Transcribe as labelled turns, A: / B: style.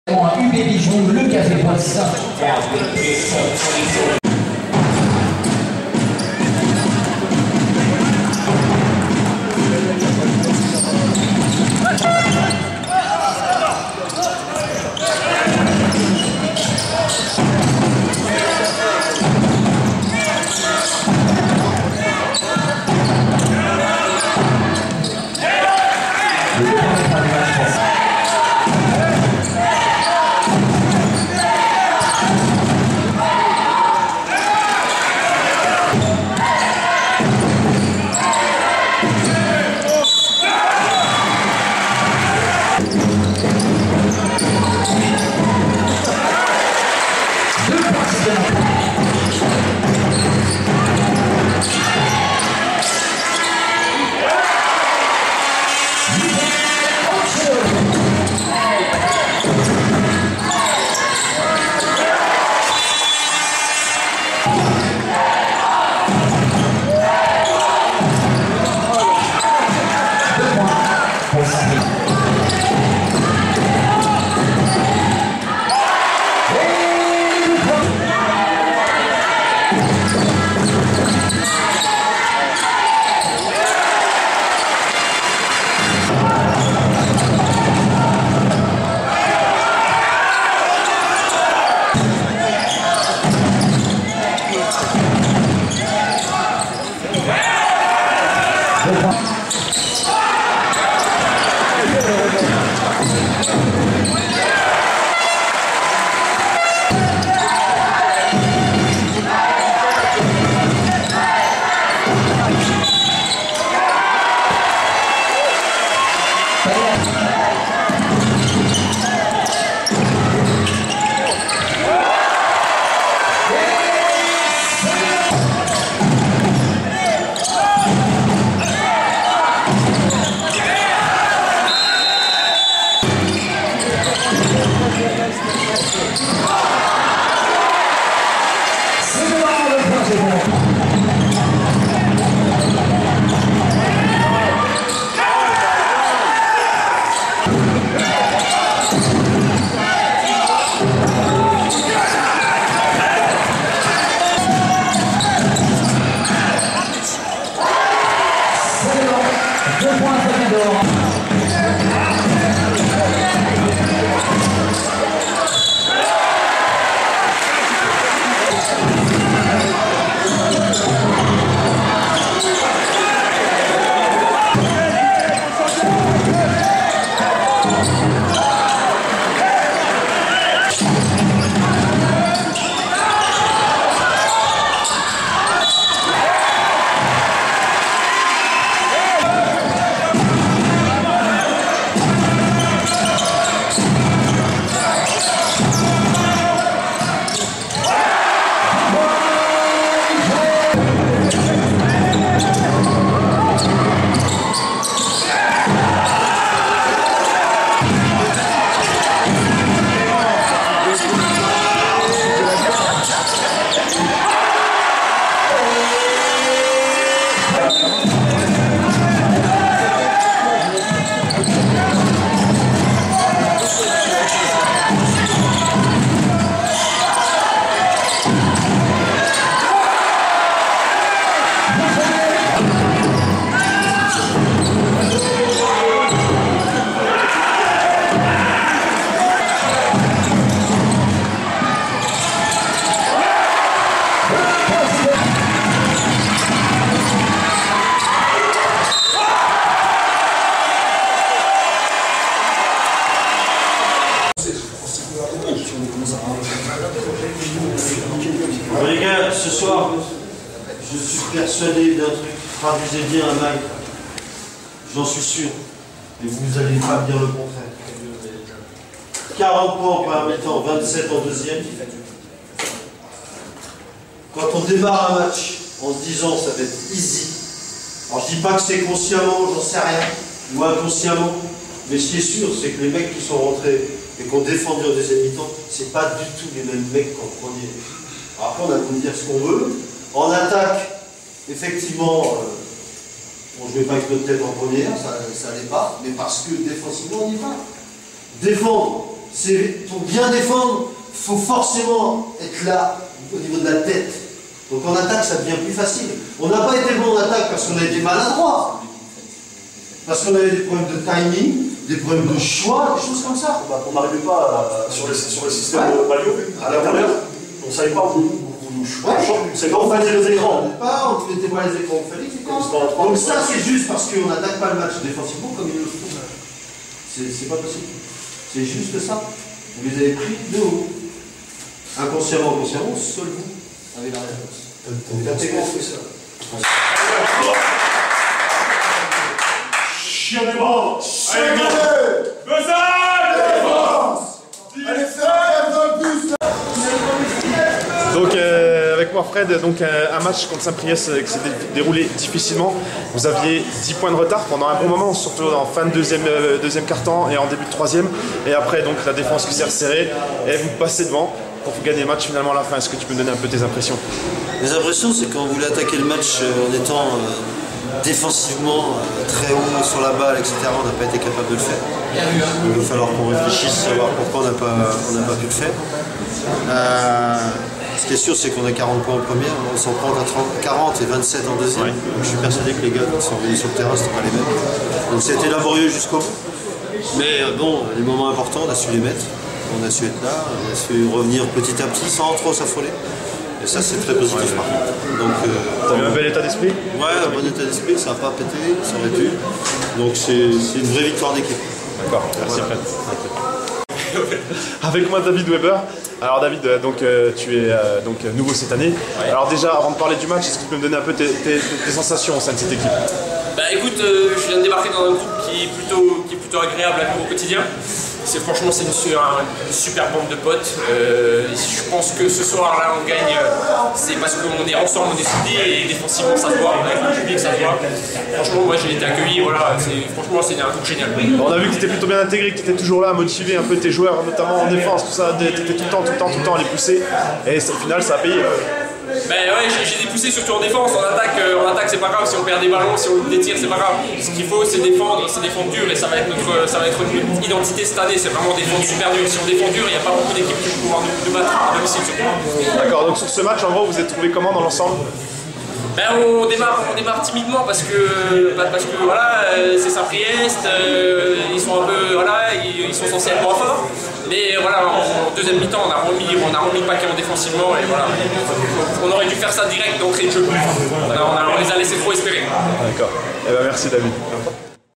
A: UB Bijou, le Café Poisson.
B: Les gars, ce soir, je suis persuadé d'un truc. Traduisez bien un mal. J'en suis sûr. Et vous n'allez pas me dire le contraire. 40 points en première mi-temps, 27 en deuxième. Quand on démarre un match en se disant ça va être easy, alors je dis pas que c'est consciemment, j'en sais rien, ou inconsciemment, mais ce qui est sûr, c'est que les mecs qui sont rentrés et qui ont défendu en deuxième mi-temps, c'est pas du tout les mêmes mecs qu'en premier. Alors après, on a beau dire ce qu'on veut. En attaque, effectivement, on ne jouait pas avec notre tête en première, ça n'allait pas, mais parce que défensivement, on y va. Défendre, Pour bien défendre, il faut forcément être là, au niveau de la tête. Donc en attaque, ça devient plus facile. On n'a pas été bon en attaque parce qu'on a été maladroit. Parce qu'on avait des problèmes de timing, des problèmes de choix, des choses comme ça.
C: On n'arrivait pas sur le système Palio, à l'intérieur. On ne savait pas où nous on ne savait pas où fallait les écrans.
B: On ne mettait pas les écrans, on fallait les écrans. Donc ça, c'est juste parce qu'on n'attaque pas le match défensivement comme ils le font. C'est pas possible. C'est juste ça. Vous les avez pris de haut. Inconsciemment, seul vous avez la réponse.
C: L'intégrant fait ça. Chien des bras. Allez,
D: Donc avec moi Fred, donc un match contre Saint-Priest qui s'est déroulé difficilement. Vous aviez 10 points de retard pendant un bon moment, surtout en fin de deuxième quart-temps et en début de troisième. Et après donc la défense qui s'est resserrée et vous passez devant pour gagner le match finalement à la fin. Est-ce que tu peux me donner un peu tes impressions?
B: Mes impressions, c'est qu'on voulait attaquer le match en étant défensivement très haut sur la balle, etc. On n'a pas été capable de le faire. Il va falloir qu'on réfléchisse, savoir pourquoi on n'a pas pu le faire. Ce qui est sûr, c'est qu'on a 40 points en première, on s'en prend 40 et 27 en deuxième. Ouais. Donc, je suis persuadé que les gars qui sont venus sur le terrain, c'était pas les mêmes. Donc c'était laborieux jusqu'au bout. Mais bon, les moments importants, on a su les mettre. On a su être là, on a su revenir petit à petit sans trop s'affoler. Et ça, c'est très positif par contre. Donc,
D: t'as eu un bel état d'esprit?
B: Ouais, un bon état d'esprit, ça n'a pas pété, ça aurait dû. Donc c'est une vraie victoire d'équipe.
D: D'accord, merci Fred. Avec moi David Weber. Alors David, donc, tu es nouveau cette année. Ouais. Alors déjà, avant de parler du match, est-ce que tu peux me donner un peu tes sensations au sein de cette équipe?
E: Bah écoute, je viens de débarquer dans un groupe qui est plutôt agréable à vivre au quotidien. Franchement, c'est une super bande de potes. Je pense que ce soir-là, on gagne. C'est parce qu'on est ensemble, on est soudés et défensivement, ça se voit. Avec le public, ça se voit. Franchement, moi, j'ai été accueilli. Voilà, franchement, c'est un truc génial.
D: On a vu que tu étais plutôt bien intégré, que tu étais toujours là à motiver un peu tes joueurs, notamment en défense, tout ça. Tu étais tout le temps à les pousser. Et au final, ça a payé.
E: Ben ouais, j'ai des poussées surtout en défense. En attaque c'est pas grave, si on perd des ballons, si on détire c'est pas grave. Ce qu'il faut c'est défendre dur et ça va être notre identité cette année, c'est vraiment défendre super dur. Si on défend dur, il n'y a pas beaucoup d'équipes qui vont pouvoir nous battre à domicile surtout.
D: D'accord, donc sur ce match en gros vous êtes trouvé comment dans l'ensemble?
E: Ben on démarre timidement parce que voilà, c'est Saint-Priest, ils sont un peu voilà, ils sont censés être moins forts. Mais voilà, en deuxième mi-temps, on a remis le paquet en défensivement et voilà. On aurait dû faire ça direct d'entrée de jeu. On les a laissés trop espérer.
D: D'accord. Eh ben merci David.